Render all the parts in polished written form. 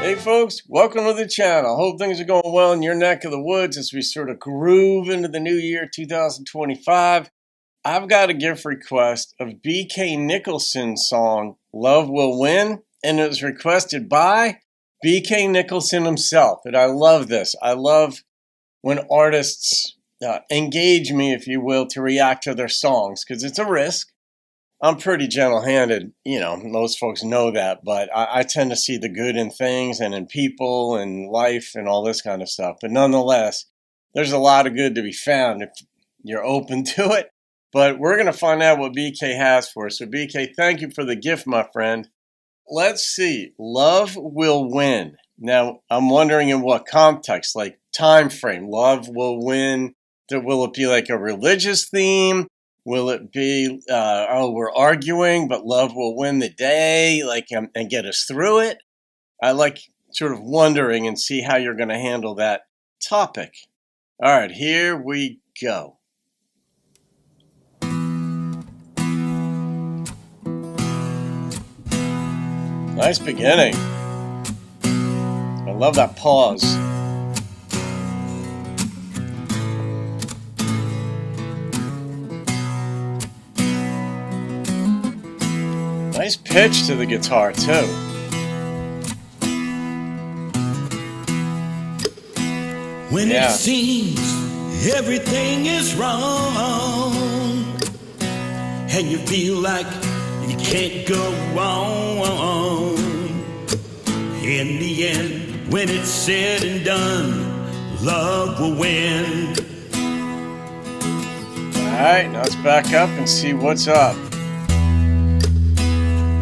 Hey folks, welcome to the channel. Hope things are going well in your neck of the woods as we sort of groove into the new year 2025. I've got a gift request of BK Nicholson's song, Love Will Win, and it was requested by BK Nicholson himself. And I love this. I love when artists engage me, if you will, to react to their songs, because it's a risk. I'm pretty gentle-handed, most folks know that, but I tend to see the good in things and in people and life and all this kind of stuff. But nonetheless, there's a lot of good to be found if you're open to it. But we're going to find out what BK has for us. So BK, thank you for the gift, my friend. Let's see. Love Will Win. Now, I'm wondering in what context, like time frame. Love will win. Will it be like a religious theme? Will it be, we're arguing, but love will win the day, and get us through it? I like sort of wondering and see how you're going to handle that topic. All right, here we go. Nice beginning. I love that pause. Nice pitch to the guitar, too. When it seems everything is wrong and you feel like you can't go on, in the end, when it's said and done, love will win. All right, now let's back up and see what's up.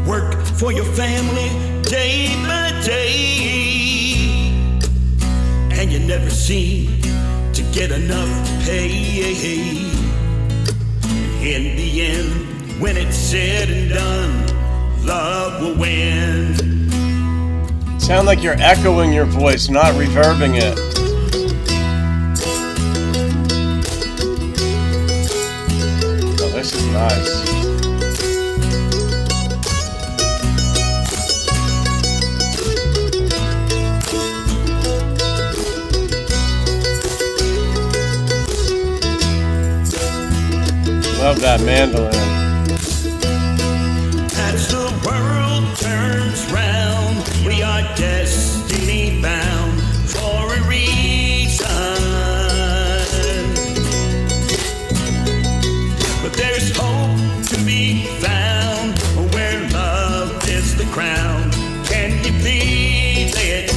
Work for your family day by day, and you never seem to get enough pay. In the end, when it's said and done, love will win. Sound like you're echoing your voice, not reverbing it. Oh, this is nice. Love that mandolin. As the world turns round, we are destiny bound for a reason. But there's hope to be found where love is the crown. Can you believe it?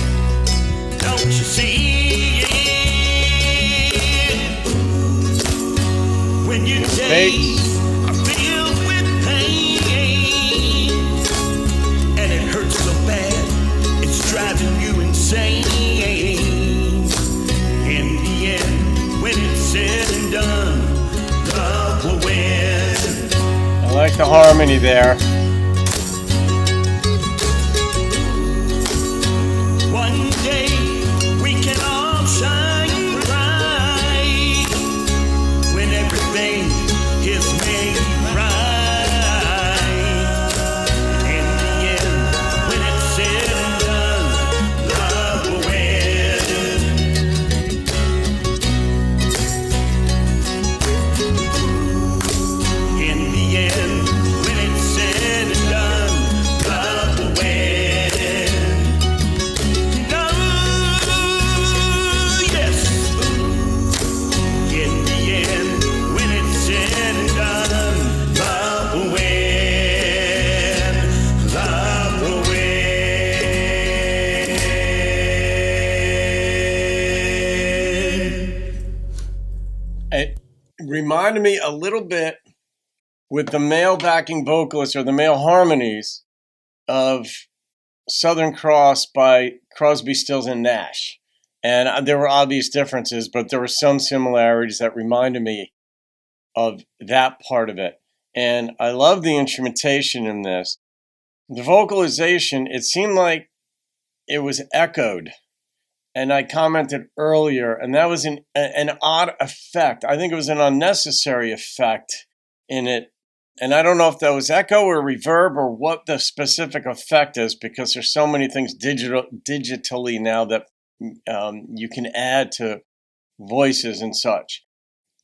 Don't you see it? When you days are filled with pain and it hurts so bad it's driving you insane. In the end, when it's said and done, love will win. I like the harmony there. One day we can all shine bright when everything is made right. In the end, when it's said and done, love will win. In the end, when it's said and done, love will win. No, yes. In the end, when it's said and done, love will win. Love will win. It reminded me a little bit with the male backing vocalists or the male harmonies of Southern Cross by Crosby, Stills, and Nash. And there were obvious differences, but there were some similarities that reminded me of that part of it. And I love the instrumentation in this. The vocalization, it seemed like it was echoed. And I commented earlier, and that was an odd effect. I think it was an unnecessary effect in it And I don't know if that was echo or reverb or what the specific effect is, because there's so many things digitally now that you can add to voices and such.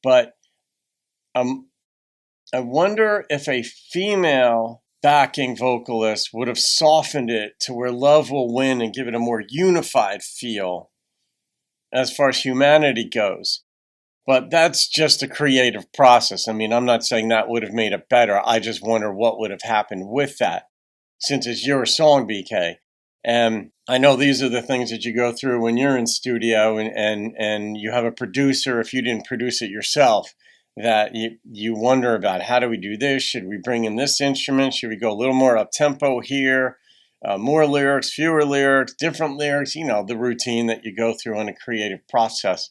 But I wonder if a female backing vocalist would have softened it to where Love Will Win and give it a more unified feel as far as humanity goes. But that's just a creative process. I mean, I'm not saying that would have made it better. I just wonder what would have happened with that, since it's your song, BK. And I know these are the things that you go through when you're in studio and you have a producer, if you didn't produce it yourself, that you wonder about, how do we do this? Should we bring in this instrument? Should we go a little more up-tempo here? More lyrics, fewer lyrics, different lyrics, the routine that you go through in a creative process.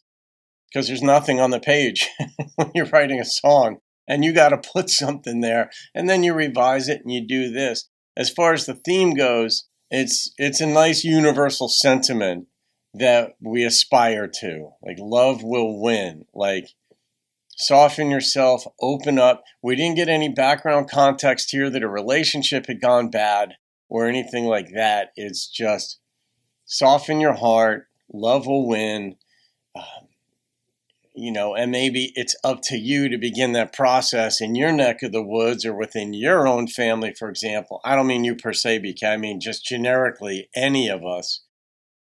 Because there's nothing on the page when you're writing a song, and you got to put something there, and then you revise it and you do this. As far as the theme goes, it's a nice universal sentiment that we aspire to. Like, love will win. Like, soften yourself, open up. We didn't get any background context here that a relationship had gone bad or anything like that. It's just soften your heart. Love will win. And maybe it's up to you to begin that process in your neck of the woods or within your own family, for example. I don't mean you per se, BK. I mean just generically, any of us,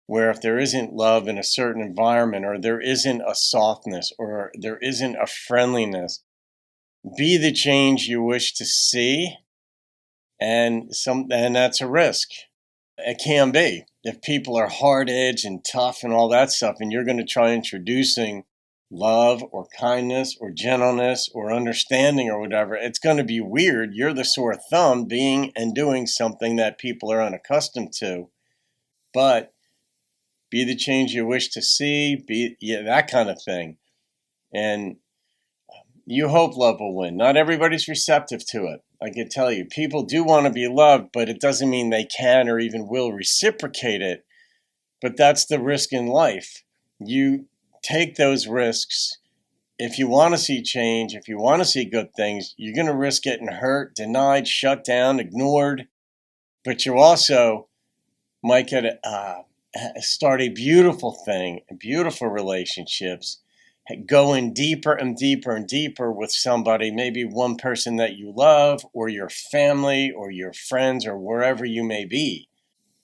where if there isn't love in a certain environment, or there isn't a softness, or there isn't a friendliness, be the change you wish to see, and that's a risk. It can be. If people are hard-edged and tough and all that stuff, and you're going to try introducing love or kindness or gentleness or understanding or whatever, it's going to be weird. You're the sore thumb being and doing something that people are unaccustomed to. But be the change you wish to see, that kind of thing. And you hope love will win. Not everybody's receptive to it. I can tell you, people do want to be loved, but it doesn't mean they can or even will reciprocate it. But that's the risk in life. You take those risks. If you want to see change, if you want to see good things, you're going to risk getting hurt, denied, shut down, ignored. But you also might get start a beautiful thing, beautiful relationships, going deeper and deeper and deeper with somebody, maybe one person that you love, or your family, or your friends, or wherever you may be.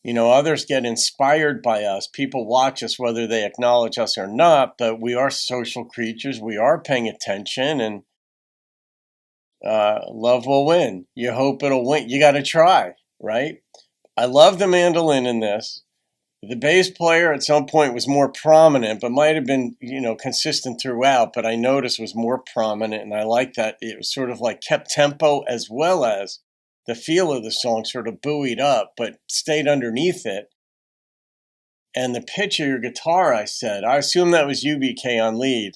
Others get inspired by us. People watch us whether they acknowledge us or not, but we are social creatures. We are paying attention, and love will win. You hope it'll win. You got to try, right? I love the mandolin in this. The bass player at some point was more prominent, but might have been, consistent throughout, but I noticed was more prominent, and I like that. It was sort of like kept tempo, as well as the feel of the song sort of buoyed up, but stayed underneath it. And the pitch of your guitar, I assume that was you, BK, on lead,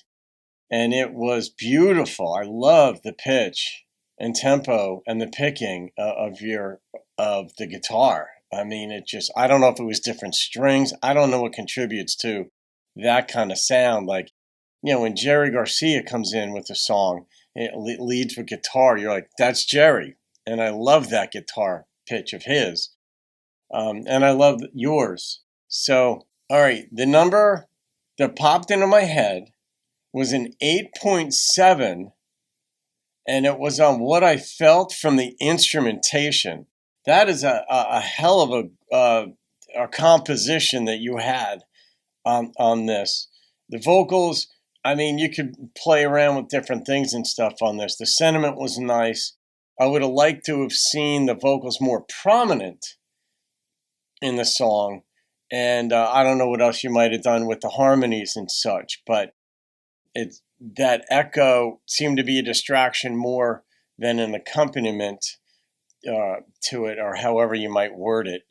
and it was beautiful. I love the pitch and tempo and the picking of the guitar. I mean, I don't know if it was different strings. I don't know what contributes to that kind of sound. Like, when Jerry Garcia comes in with a song, it leads with guitar, you're like, that's Jerry. And I love that guitar pitch of his. And I love yours. So, all right, the number that popped into my head was an 8.7, and it was on what I felt from the instrumentation. That is a hell of a composition that you had on this. The vocals, I mean, you could play around with different things and stuff on this. The sentiment was nice. I would have liked to have seen the vocals more prominent in the song. And I don't know what else you might have done with the harmonies and such, but that echo seemed to be a distraction more than an accompaniment to it, or however you might word it.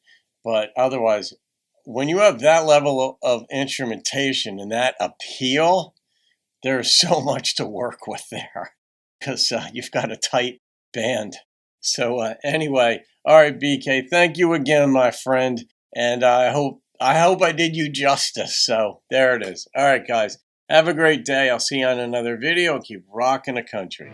But otherwise, when you have that level of instrumentation and that appeal, there's so much to work with there, because you've got a tight band. So anyway, all right, BK, thank you again, my friend, and I hope I did you justice. So there it is. All right, guys, have a great day. I'll see you on another video. Keep rocking the country.